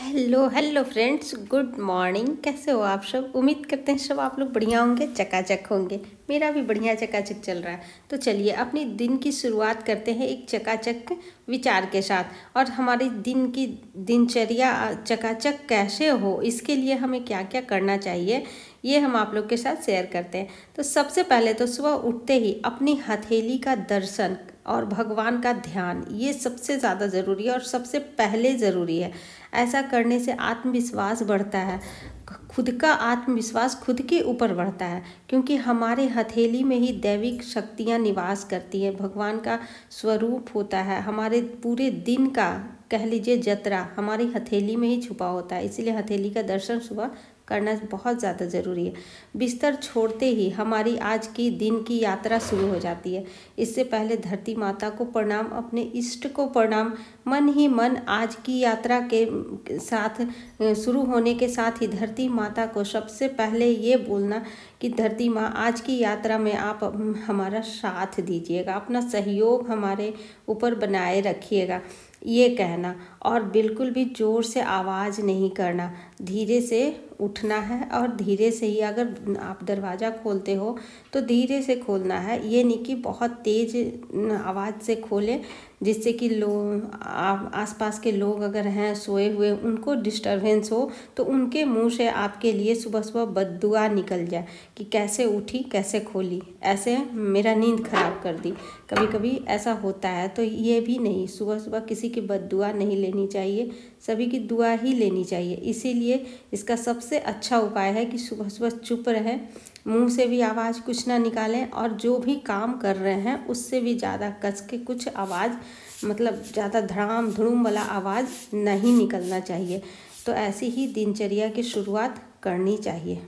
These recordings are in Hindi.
Hello hello friends, good morning. कैसे हो आप सब? उम्मीद करते हैं सब आप लोग बढ़िया होंगे, चकाचक होंगे। मेरा भी बढ़िया चकाचक चल रहा है। तो चलिए अपनी दिन की शुरुआत करते हैं एक चकाचक विचार के साथ। और हमारी दिन की दिनचर्या चकाचक कैसे हो, इसके लिए हमें क्या क्या करना चाहिए, ये हम आप लोग के साथ शेयर करते हैं। तो सबसे पहले तो सुबह उठते ही अपनी हथेली का दर्शन और भगवान का ध्यान, ये सबसे ज़्यादा ज़रूरी है और सबसे पहले ज़रूरी है। ऐसा करने से आत्मविश्वास बढ़ता है, खुद का आत्मविश्वास खुद के ऊपर बढ़ता है, क्योंकि हमारे हथेली में ही दैविक शक्तियाँ निवास करती हैं, भगवान का स्वरूप होता है। हमारे पूरे दिन का कह लीजिए जतरा हमारी हथेली में ही छुपा होता है, इसलिए हथेली का दर्शन सुबह करना बहुत ज़्यादा ज़रूरी है। बिस्तर छोड़ते ही हमारी आज की दिन की यात्रा शुरू हो जाती है। इससे पहले धरती माता को प्रणाम, अपने इष्ट को प्रणाम। मन ही मन आज की यात्रा के साथ शुरू होने के साथ ही धरती माता को सबसे पहले ये बोलना कि धरती माँ, आज की यात्रा में आप हमारा साथ दीजिएगा, अपना सहयोग हमारे ऊपर बनाए रखिएगा, ये कहना। और बिल्कुल भी ज़ोर से आवाज़ नहीं करना, धीरे से उठना है और धीरे से ही, अगर आप दरवाज़ा खोलते हो तो धीरे से खोलना है, ये नहीं कि बहुत तेज़ आवाज़ से खोलें जिससे कि लोग आसपास के लोग अगर हैं सोए हुए उनको डिस्टरबेंस हो तो उनके मुंह से आपके लिए सुबह सुबह बद्दुआ निकल जाए कि कैसे उठी कैसे खोली, ऐसे मेरा नींद खराब कर दी। कभी कभी ऐसा होता है, तो ये भी नहीं, सुबह सुबह किसी की बद्दुआ नहीं लेनी चाहिए, सभी की दुआ ही लेनी चाहिए। इसीलिए इसका सबसे अच्छा उपाय है कि सुबह सुबह चुप रहें, मुंह से भी आवाज़ कुछ ना निकालें, और जो भी काम कर रहे हैं उससे भी ज़्यादा कस के कुछ आवाज़, मतलब ज़्यादा धड़ाम धड़ूम वाला आवाज़ नहीं निकलना चाहिए। तो ऐसी ही दिनचर्या की शुरुआत करनी चाहिए।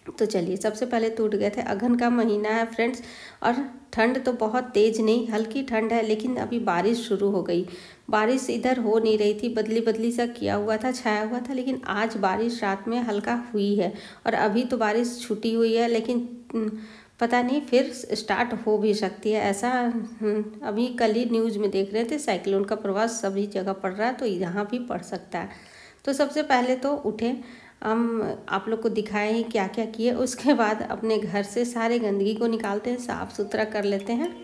तो चलिए, सबसे पहले तो उठ गए थे, अगहन का महीना है फ्रेंड्स, और ठंड तो बहुत तेज़ नहीं, हल्की ठंड है, लेकिन अभी बारिश शुरू हो गई। बारिश इधर हो नहीं रही थी, बदली बदली सा किया हुआ था, छाया हुआ था, लेकिन आज बारिश रात में हल्का हुई है और अभी तो बारिश छुटी हुई है, लेकिन पता नहीं फिर स्टार्ट हो भी सकती है ऐसा। अभी कल ही न्यूज़ में देख रहे थे, साइक्लोन का प्रभाव सभी जगह पड़ रहा है, तो यहाँ भी पड़ सकता है। तो सबसे पहले तो उठे, हम आप लोग को दिखाएं ही क्या क्या किए। उसके बाद अपने घर से सारे गंदगी को निकालते हैं, साफ़ सुथरा कर लेते हैं।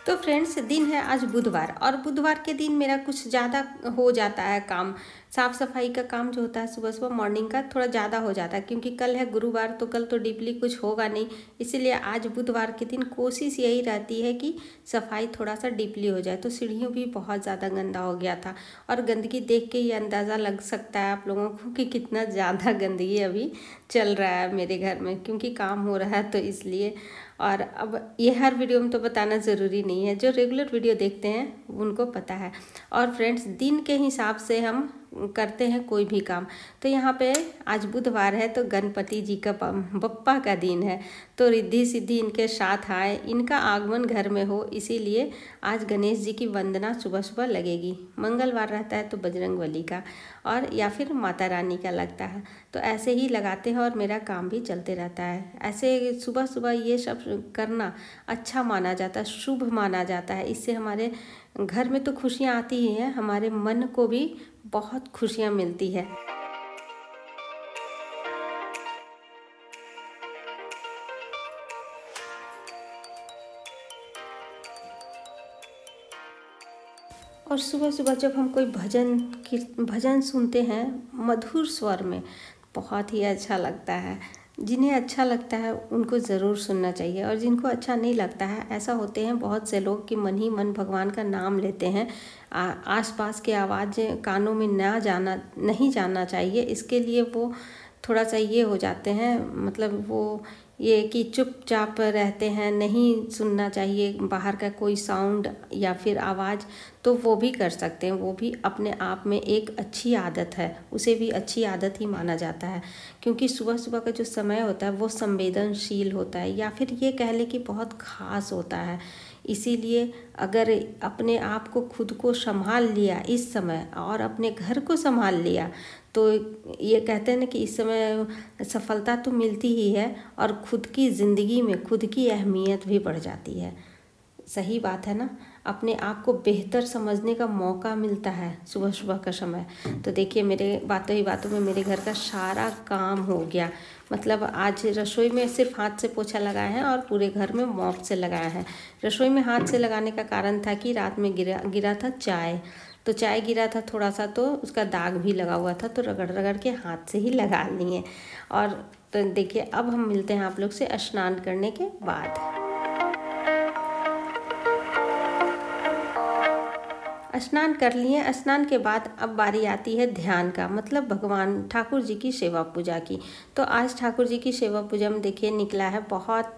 तो फ्रेंड्स, दिन है आज बुधवार, और बुधवार के दिन मेरा कुछ ज़्यादा हो जाता है काम, साफ़ सफाई का काम जो होता है सुबह सुबह मॉर्निंग का थोड़ा ज़्यादा हो जाता है, क्योंकि कल है गुरुवार, तो कल तो डीपली कुछ होगा नहीं। इसीलिए आज बुधवार के दिन कोशिश यही रहती है कि सफाई थोड़ा सा डीपली हो जाए। तो सीढ़ियों भी बहुत ज़्यादा गंदा हो गया था, और गंदगी देख के ही अंदाज़ा लग सकता है आप लोगों को कि कितना ज़्यादा गंदगी अभी चल रहा है मेरे घर में, क्योंकि काम हो रहा है तो इसलिए। और अब ये हर वीडियो में तो बताना ज़रूरी नहीं है, जो रेगुलर वीडियो देखते हैं उनको पता है। और फ्रेंड्स, दिन के हिसाब से हम करते हैं कोई भी काम। तो यहाँ पे आज बुधवार है, तो गणपति जी का बप्पा का दिन है, तो रिद्धि सिद्धि इनके साथ आए, इनका आगमन घर में हो, इसीलिए आज गणेश जी की वंदना सुबह सुबह लगेगी। मंगलवार रहता है तो बजरंगबली का, और या फिर माता रानी का लगता है, तो ऐसे ही लगाते हैं और मेरा काम भी चलते रहता है। ऐसे सुबह सुबह ये सब करना अच्छा माना जाता है, शुभ माना जाता है। इससे हमारे घर में तो खुशियाँ आती ही हैं, हमारे मन को भी बहुत खुशियाँ मिलती है। और सुबह सुबह जब हम कोई भजन सुनते हैं मधुर स्वर में, बहुत ही अच्छा लगता है। जिन्हें अच्छा लगता है उनको ज़रूर सुनना चाहिए, और जिनको अच्छा नहीं लगता है, ऐसा होते हैं बहुत से लोग कि मन ही मन भगवान का नाम लेते हैं, आसपास की आवाज़ कानों में नहीं जाना चाहिए। इसके लिए वो थोड़ा सा ये हो जाते हैं, मतलब वो ये कि चुपचाप रहते हैं, नहीं सुनना चाहिए बाहर का कोई साउंड या फिर आवाज़, तो वो भी कर सकते हैं। वो भी अपने आप में एक अच्छी आदत है, उसे भी अच्छी आदत ही माना जाता है, क्योंकि सुबह सुबह का जो समय होता है वो संवेदनशील होता है, या फिर ये कह लें कि बहुत ख़ास होता है। इसीलिए अगर अपने आप को खुद को संभाल लिया इस समय और अपने घर को संभाल लिया, तो ये कहते हैं ना कि इस समय सफलता तो मिलती ही है और खुद की ज़िंदगी में खुद की अहमियत भी बढ़ जाती है। सही बात है ना, अपने आप को बेहतर समझने का मौका मिलता है सुबह सुबह का समय। तो देखिए मेरे बातों ही बातों में मेरे घर का सारा काम हो गया। मतलब आज रसोई में सिर्फ हाथ से पोछा लगाया है और पूरे घर में मॉप से लगाया है। रसोई में हाथ से लगाने का कारण था कि रात में गिरा था चाय, तो चाय गिरा था थोड़ा सा, तो उसका दाग भी लगा हुआ था, तो रगड़ रगड़ के हाथ से ही लगा लिए। और तो देखिए अब हम मिलते हैं आप लोग से स्नान करने के बाद। स्नान कर लिए। स्नान के बाद अब बारी आती है ध्यान का, मतलब भगवान ठाकुर जी की सेवा पूजा की। तो आज ठाकुर जी की सेवा पूजा में देखिए निकला है बहुत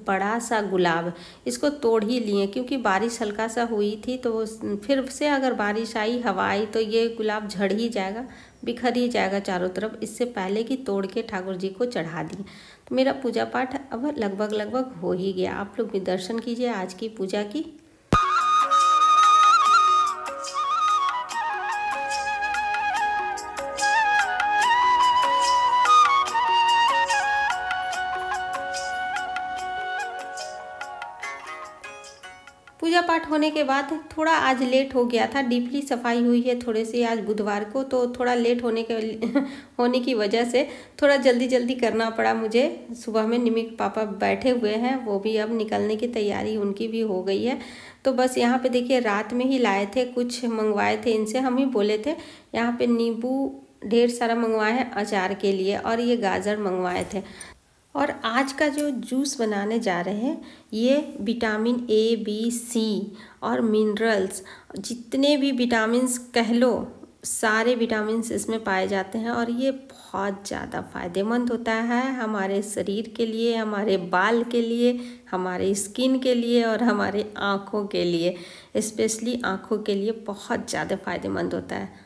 बड़ा सा गुलाब। इसको तोड़ ही लिए क्योंकि बारिश हल्का सा हुई थी, तो फिर से अगर बारिश आई, हवा आई, तो ये गुलाब झड़ ही जाएगा, बिखर ही जाएगा चारों तरफ। इससे पहले कि तोड़ के ठाकुर जी को चढ़ा दिए। तो मेरा पूजा पाठ अब लगभग हो ही गया। आप लोग भी दर्शन कीजिए आज की पूजा की। पूजा पाठ होने के बाद थोड़ा आज लेट हो गया था, डीपली सफाई हुई है थोड़े से आज बुधवार को, तो थोड़ा लेट होने की वजह से थोड़ा जल्दी करना पड़ा मुझे। सुबह में निमी के पापा बैठे हुए हैं, वो भी अब निकलने की तैयारी उनकी भी हो गई है। तो बस यहाँ पे देखिए रात में ही लाए थे, कुछ मंगवाए थे इनसे, हम ही बोले थे। यहाँ पे नींबू ढेर सारा मंगवाए हैं अचार के लिए, और ये गाजर मंगवाए थे। और आज का जो जूस बनाने जा रहे हैं ये विटामिन ए, बी, सी और मिनरल्स, जितने भी विटामिन्स कह लो, सारे विटामिन्स इसमें पाए जाते हैं। और ये बहुत ज़्यादा फ़ायदेमंद होता है हमारे शरीर के लिए, हमारे बाल के लिए, हमारे स्किन के लिए और हमारे आँखों के लिए, स्पेशली आँखों के लिए बहुत ज़्यादा फ़ायदेमंद होता है।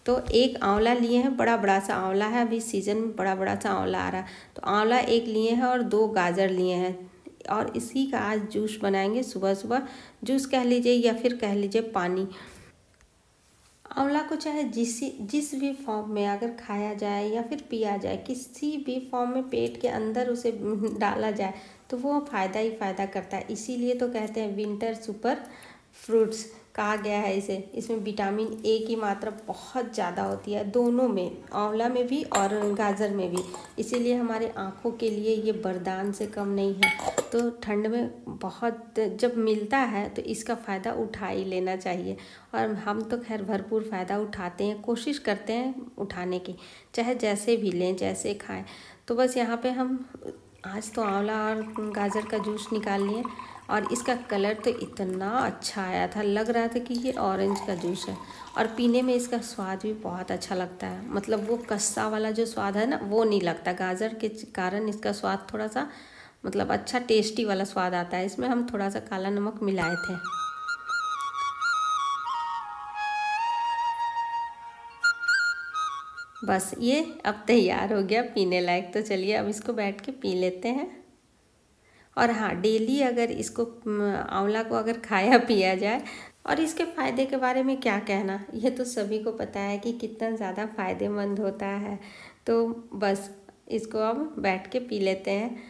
तो एक आंवला लिए हैं, बड़ा सा आंवला है, अभी सीज़न में बड़ा सा आंवला आ रहा है। तो आंवला एक लिए हैं और 2 गाजर लिए हैं, और इसी का आज जूस बनाएंगे सुबह सुबह। जूस कह लीजिए या फिर कह लीजिए पानी। आंवला को चाहे जिस भी फॉर्म में अगर खाया जाए या फिर पिया जाए, किसी भी फॉर्म में पेट के अंदर उसे डाला जाए तो वो फ़ायदा ही फ़ायदा करता है। इसीलिए तो कहते हैं विंटर सुपर फ्रूट्स कहा गया है इसे। इसमें विटामिन ए की मात्रा बहुत ज़्यादा होती है, दोनों में, आंवला में भी और गाजर में भी। इसीलिए हमारे आँखों के लिए ये वरदान से कम नहीं है। तो ठंड में बहुत जब मिलता है तो इसका फ़ायदा उठा ही लेना चाहिए, और हम तो खैर भरपूर फ़ायदा उठाते हैं, कोशिश करते हैं उठाने की, चाहे जैसे भी लें, जैसे खाएं। तो बस यहाँ पे हम आज तो आंवला और गाजर का जूस निकाल लिए, और इसका कलर तो इतना अच्छा आया था, लग रहा था कि ये ऑरेंज का जूस है। और पीने में इसका स्वाद भी बहुत अच्छा लगता है, मतलब वो कस्सा वाला जो स्वाद है ना, वो नहीं लगता। गाजर के कारण इसका स्वाद थोड़ा सा मतलब अच्छा टेस्टी वाला स्वाद आता है। इसमें हम थोड़ा सा काला नमक मिलाए थे। बस ये अब तैयार हो गया पीने लायक। तो चलिए अब इसको बैठ के पी लेते हैं। और हाँ, डेली अगर इसको आंवला को अगर खाया पिया जाए, और इसके फ़ायदे के बारे में क्या कहना, ये तो सभी को पता है कि कितना ज़्यादा फ़ायदेमंद होता है। तो बस इसको अब बैठ के पी लेते हैं।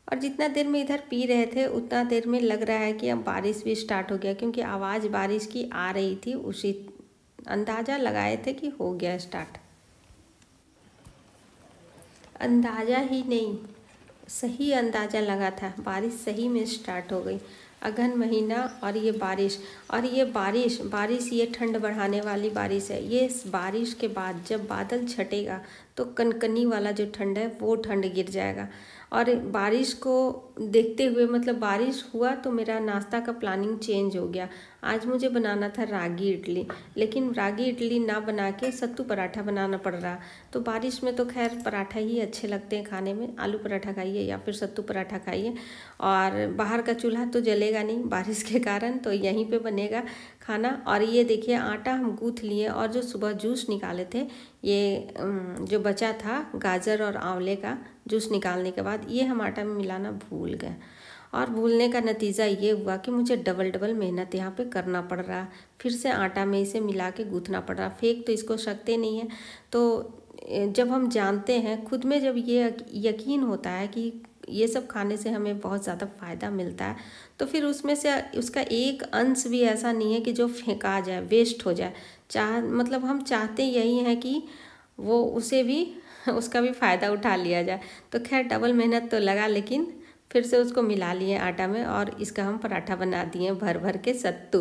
और जितना देर में इधर पी रहे थे उतना देर में लग रहा है कि अब बारिश भी स्टार्ट हो गया, क्योंकि आवाज़ बारिश की आ रही थी, उसी अंदाज़ा लगाए थे कि हो गया स्टार्ट। अंदाज़ा ही नहीं, सही अंदाज़ा लगा था, बारिश सही में स्टार्ट हो गई। अगहन महीना और ये बारिश ये ठंड बढ़ाने वाली बारिश है। ये इस बारिश के बाद जब बादल छटेगा तो कनकनी वाला जो ठंड है वो ठंड गिर जाएगा। और बारिश को देखते हुए, मतलब बारिश हुआ तो मेरा नाश्ता का प्लानिंग चेंज हो गया। आज मुझे बनाना था रागी इडली, लेकिन रागी इडली ना बना के सत्तू पराठा बनाना पड़ रहा। तो बारिश में तो खैर पराठा ही अच्छे लगते हैं खाने में, आलू पराठा खाइए या फिर सत्तू पराठा खाइए। और बाहर का चूल्हा तो जलेगा नहीं बारिश के कारण, तो यहीं पे बनेगा खाना। और ये देखिए आटा हम गूँथ लिए, और जो सुबह जूस निकाले थे, ये जो बचा था गाजर और आंवले का जूस निकालने के बाद, ये हम आटा में मिलाना भूल गए। और भूलने का नतीजा ये हुआ कि मुझे डबल डबल मेहनत यहाँ पे करना पड़ रहा, फिर से आटा में इसे मिला के गूँथना पड़ रहा, फेंक तो इसको सकते नहीं है। तो जब हम जानते हैं खुद में, जब ये यकीन होता है कि ये सब खाने से हमें बहुत ज़्यादा फ़ायदा मिलता है, तो फिर उसमें से उसका एक अंश भी ऐसा नहीं है कि जो फेंका जाए, वेस्ट हो जाए। मतलब हम चाहते यही हैं कि वो उसे भी उसका भी फ़ायदा उठा लिया जाए। तो खैर डबल मेहनत तो लगा, लेकिन फिर से उसको मिला लिए आटा में और इसका हम पराठा बना दिए भर भर के सत्तू।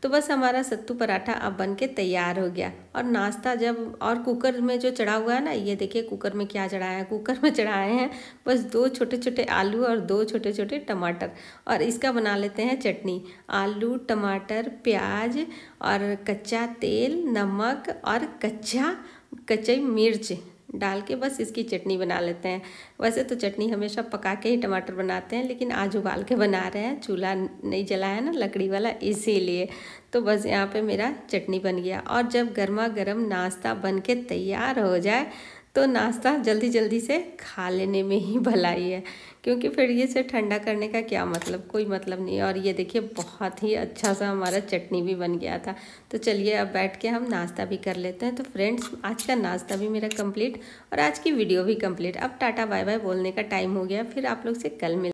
तो बस हमारा सत्तू पराठा अब बन के तैयार हो गया। और नाश्ता जब, और कुकर में जो चढ़ा हुआ है ना, ये देखिए कुकर में क्या चढ़ाया है। कुकर में चढ़ाए हैं बस 2 छोटे छोटे आलू और 2 छोटे छोटे टमाटर, और इसका बना लेते हैं चटनी। आलू, टमाटर, प्याज और कच्चा तेल, नमक और कच्ची मिर्च डाल के बस इसकी चटनी बना लेते हैं। वैसे तो चटनी हमेशा पका के ही टमाटर बनाते हैं, लेकिन आज उबाल के बना रहे हैं, चूल्हा नहीं जलाया ना लकड़ी वाला, इसीलिए। तो बस यहाँ पे मेरा चटनी बन गया। और जब गर्मा गर्म नाश्ता बन के तैयार हो जाए तो नाश्ता जल्दी जल्दी से खा लेने में ही भलाई है, क्योंकि फिर ये से ठंडा करने का क्या मतलब, कोई मतलब नहीं। और ये देखिए बहुत ही अच्छा सा हमारा चटनी भी बन गया था। तो चलिए अब बैठ के हम नाश्ता भी कर लेते हैं। तो फ्रेंड्स, आज का नाश्ता भी मेरा कंप्लीट और आज की वीडियो भी कंप्लीट। अब टाटा बाय बाय बोलने का टाइम हो गया, फिर आप लोग से कल मिल